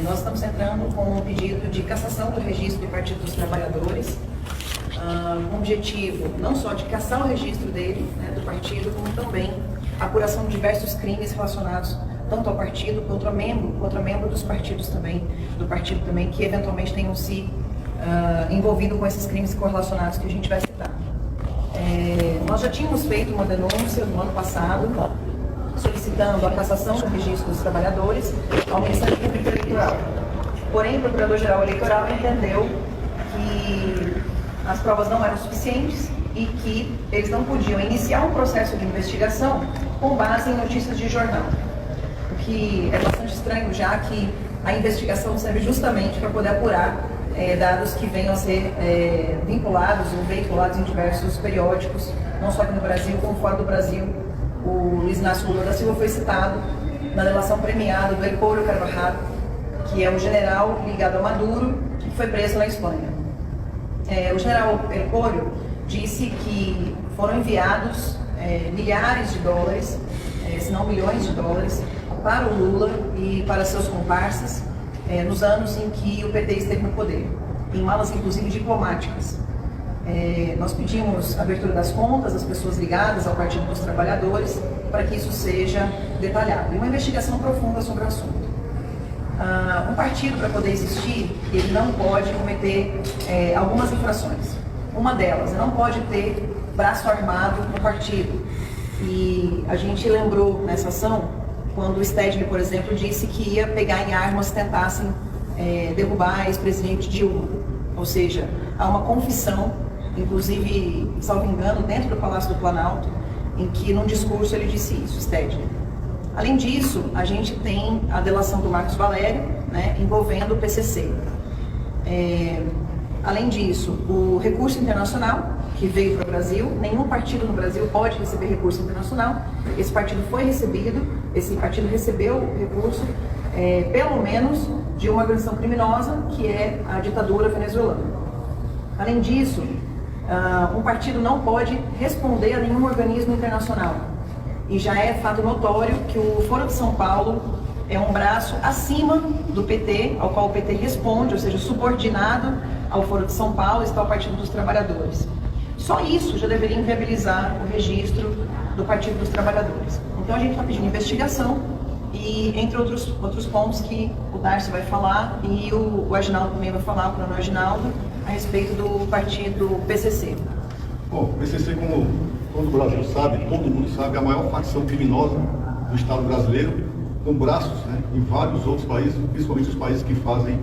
Nós estamos entrando com um pedido de cassação do registro do Partido dos Trabalhadores, com o objetivo não só de cassar o registro dele, né, do partido, como também a apuração de diversos crimes relacionados tanto ao partido quanto a membro dos partidos também, do partido também, que eventualmente tenham se envolvido com esses crimes correlacionados que a gente vai citar. Nós já tínhamos feito uma denúncia no ano passado, solicitando a cassação do registro dos trabalhadores ao Ministério Público Eleitoral. Porém, o Procurador-Geral Eleitoral entendeu que as provas não eram suficientes e que eles não podiam iniciar um processo de investigação com base em notícias de jornal. O que é bastante estranho, já que a investigação serve justamente para poder apurar dados que venham a ser vinculados ou veiculados em diversos periódicos, não só aqui no Brasil, como fora do Brasil. O Luiz Inácio Lula da Silva foi citado na delação premiada do Elcório Carvajal, que é um general ligado a Maduro, que foi preso na Espanha. O general Elcório disse que foram enviados milhares de dólares, se não milhões de dólares, para o Lula e para seus comparsas nos anos em que o PT esteve no poder, em malas inclusive diplomáticas. Nós pedimos a abertura das contas das pessoas ligadas ao Partido dos Trabalhadores para que isso seja detalhado e uma investigação profunda sobre o assunto. Um partido, para poder existir, ele não pode cometer algumas infrações. Uma delas, não pode ter braço armado no partido. E a gente lembrou nessa ação quando o Stedley, por exemplo, disse que ia pegar em armas se tentassem derrubar a ex-presidente Dilma. Ou seja, há uma confissão, inclusive, salvo engano, dentro do Palácio do Planalto, em que num discurso ele disse isso, Stedley. Além disso, a gente tem a delação do Marcos Valério, né, envolvendo o PCC. Além disso, o recurso internacional, que veio para o Brasil, nenhum partido no Brasil pode receber recurso internacional. Esse partido foi recebido, esse partido recebeu recurso, pelo menos, de uma organização criminosa, que é a ditadura venezuelana. Além disso, um partido não pode responder a nenhum organismo internacional. E já é fato notório que o Foro de São Paulo é um braço acima do PT, ao qual o PT responde, ou seja, subordinado ao Foro de São Paulo está o Partido dos Trabalhadores. Só isso já deveria inviabilizar o registro do Partido dos Trabalhadores. Então a gente está pedindo investigação e, entre outros pontos que o Darcy vai falar e o Aginaldo também vai falar, o Coronel Aginaldo, a respeito do partido PCC. Bom, o PCC, como todo o Brasil sabe, todo mundo sabe, é a maior facção criminosa do Estado brasileiro, com braços, né, em vários outros países, principalmente os países que fazem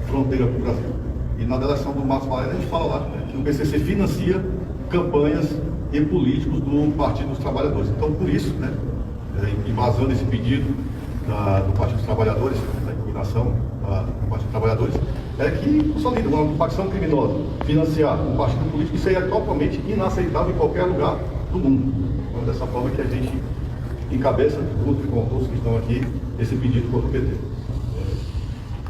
fronteira com o Brasil. E na delação do Marcos Valério a gente fala lá, né, que o PCC financia campanhas e políticos do Partido dos Trabalhadores. Então, por isso, né, embasando esse pedido do Partido dos Trabalhadores, da impugnação do Partido dos Trabalhadores, é que consolida uma facção criminosa financiar um partido político, isso aí é totalmente inaceitável em qualquer lugar do mundo. Então, dessa forma que a gente encabeça, junto com todos que estão aqui, esse pedido contra o PT.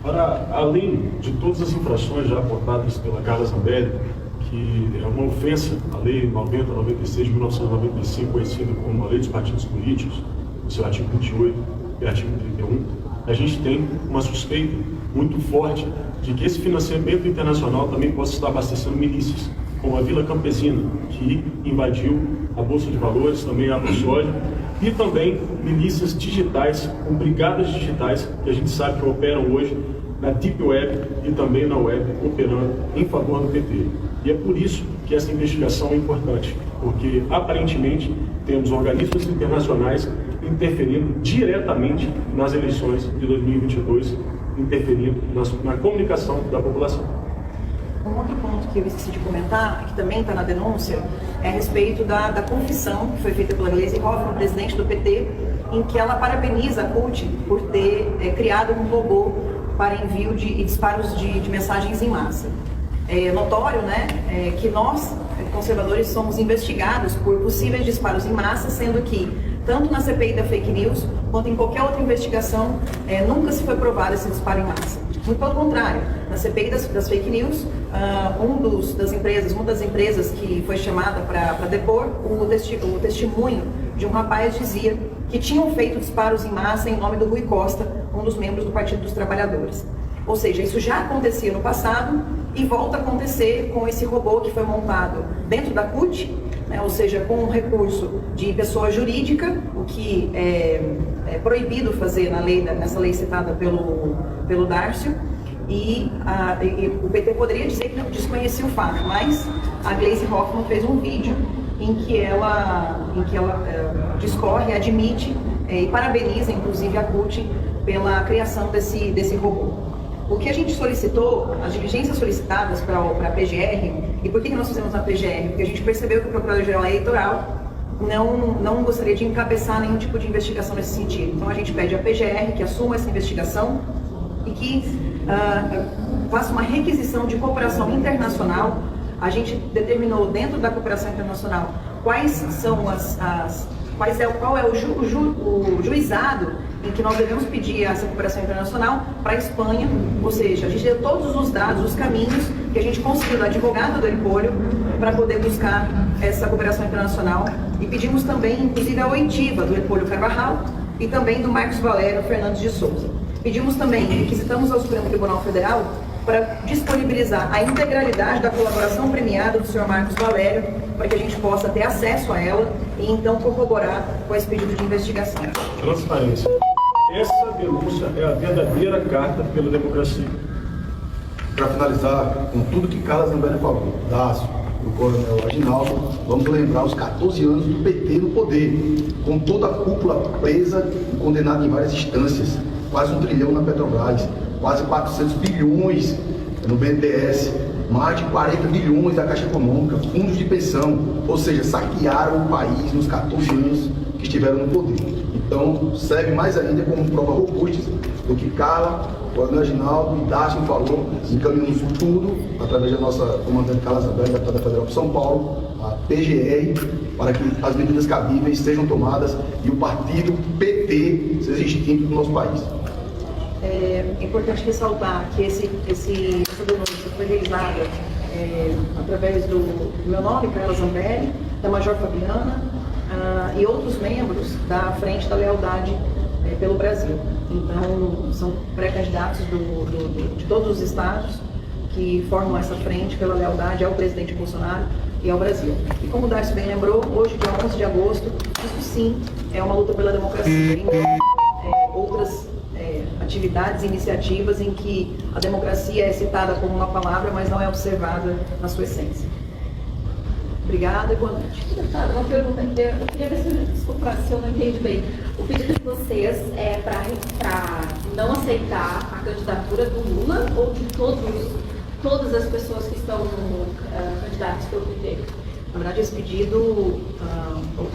Para além de todas as infrações já apontadas pela Carla Zambelli, que é uma ofensa à Lei 9096 de 1995, conhecida como a Lei dos Partidos Políticos, no seu artigo 28 e artigo 31, a gente tem uma suspeita muito forte de que esse financiamento internacional também possa estar abastecendo milícias, como a Vila Campesina, que invadiu a Bolsa de Valores, também a Abrosólio, e também milícias digitais, com brigadas digitais, que a gente sabe que operam hoje na Deep Web e também na Web, operando em favor do PT. E é por isso que essa investigação é importante, porque aparentemente temos organismos internacionais interferindo diretamente nas eleições de 2022, interferindo na comunicação da população. Um outro ponto que eu esqueci de comentar, que também está na denúncia, é a respeito da confissão que foi feita pela Gleisi Hoffmann, presidente do PT, em que ela parabeniza a CUT por ter criado um robô para envio e disparos de mensagens em massa. É notório, né, que nós, conservadores, somos investigados por possíveis disparos em massa, sendo que, tanto na CPI da fake news, quanto em qualquer outra investigação, nunca se foi provado esse disparo em massa. Muito pelo contrário, na CPI das fake news, uma das empresas que foi chamada para depor, o testemunho de um rapaz dizia que tinham feito disparos em massa em nome do Rui Costa, um dos membros do Partido dos Trabalhadores. Ou seja, isso já acontecia no passado e volta a acontecer com esse robô que foi montado dentro da CUT, né, ou seja, com um recurso de pessoa jurídica, o que é proibido fazer nessa lei citada pelo Dárcio, e o PT poderia dizer que não desconhecia o fato, mas a Gleisi Hoffmann fez um vídeo em que ela discorre, admite e parabeniza, inclusive, a CUT pela criação desse robô. O que a gente solicitou, as diligências solicitadas para a PGR, e por que nós fizemos a PGR? Porque a gente percebeu que o Procurador-Geral Eleitoral não gostaria de encabeçar nenhum tipo de investigação nesse sentido. Então a gente pede à PGR que assuma essa investigação e que faça uma requisição de cooperação internacional. A gente determinou dentro da cooperação internacional qual é o juizado em que nós devemos pedir essa cooperação internacional para a Espanha, ou seja, a gente deu todos os dados, os caminhos que a gente conseguiu do advogado do Empório para poder buscar essa cooperação internacional, e pedimos também, inclusive, a oitiva do Empório Carvajal e também do Marcos Valério Fernandes de Souza. Pedimos também, requisitamos ao Supremo Tribunal Federal para disponibilizar a integralidade da colaboração premiada do senhor Marcos Valério, para que a gente possa ter acesso a ela e então corroborar com esse pedido de investigação. Transparência. Essa denúncia é a verdadeira carta pela democracia. Para finalizar, com tudo que Carla Zambelli falou, Dácio, o coronel Aginaldo, vamos lembrar os 14 anos do PT no poder, com toda a cúpula presa e condenada em várias instâncias, quase 1 trilhão na Petrobras, quase 400 bilhões no BNDES, mais de 40 bilhões da Caixa Econômica, fundos de pensão, ou seja, saquearam o país nos 14 anos que estiveram no poder. Então, serve mais ainda como prova robusta do que Carla, o coronel Aginaldo e Dácio falou. Encaminhamos tudo, através da nossa comandante Carla Zambelli, deputada federal de São Paulo, a PGR, para que as medidas cabíveis sejam tomadas e o partido PT seja extinto no nosso país. É importante ressaltar que essa denúncia foi realizada através do meu nome, Carla Zambelli, da Major Fabiana e outros membros da Frente da Lealdade pelo Brasil. Então, são pré-candidatos de todos os estados que formam essa frente pela lealdade ao presidente Bolsonaro e ao Brasil. E como o Darcy bem lembrou, hoje, dia 11 de agosto, isso sim é uma luta pela democracia. Outras atividades e iniciativas em que a democracia é citada como uma palavra, mas não é observada na sua essência. Obrigada e boa noite. Deputada, uma pergunta. Eu queria ver se eu não entendi bem. O pedido de vocês é para não aceitar a candidatura do Lula ou de todas as pessoas que estão candidatas pelo PT? Na verdade, esse pedido,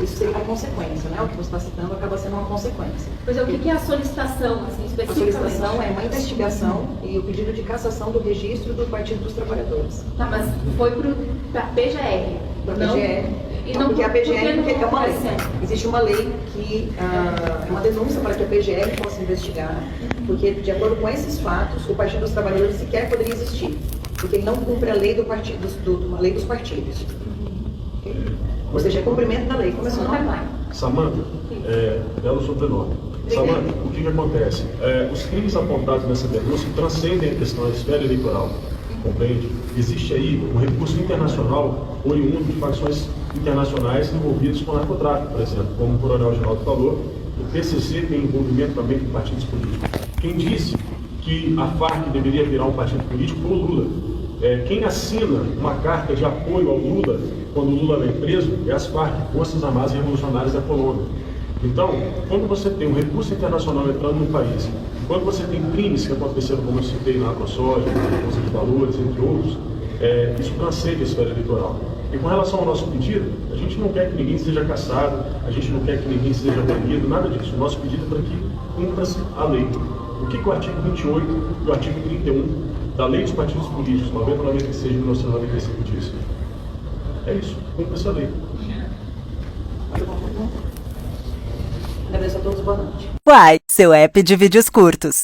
isso seria uma consequência, né? O que você está citando acaba sendo uma consequência. Pois é, o que é a solicitação, assim, especificamente? A solicitação é uma investigação e o pedido de cassação do registro do Partido dos Trabalhadores. Tá, mas foi para a PGR? Para a PGR. E não porque a PGR é uma lei. aparecendo? Existe uma lei que é uma denúncia para que a PGR possa investigar, porque, de acordo com esses fatos, o Partido dos Trabalhadores sequer poderia existir, porque ele não cumpre a lei uma lei dos partidos. Ou seja, é cumprimento da lei. Como é seu nome? Samanta, belo sobrenome. Samanta, o que acontece? Os crimes apontados nessa denúncia transcendem a questão da esfera eleitoral, compreende? Existe aí um recurso internacional oriundo de facções internacionais envolvidas com narcotráfico, por exemplo, como o coronel Geraldo falou, o PCC tem envolvimento também com partidos políticos. Quem disse que a FARC deveria virar um partido político foi o Lula. Quem assina uma carta de apoio ao Lula quando o Lula é preso é as FARC, Forças Armadas Revolucionárias da Colômbia. Então, quando você tem um recurso internacional entrando no país, quando você tem crimes que aconteceram, como eu citei na AgroSoja, na Bolsa de Valores, entre outros, isso transcende a esfera eleitoral. E com relação ao nosso pedido, a gente não quer que ninguém seja caçado, a gente não quer que ninguém seja banido, nada disso. O nosso pedido é para que cumpra-se a lei. O que o artigo 28 e o artigo 31 da Lei dos Partidos Políticos, 9096 de 1995 diz? É isso, cumpra-se a lei. Agradeço a todos, boa noite. Uai, seu app de vídeos curtos.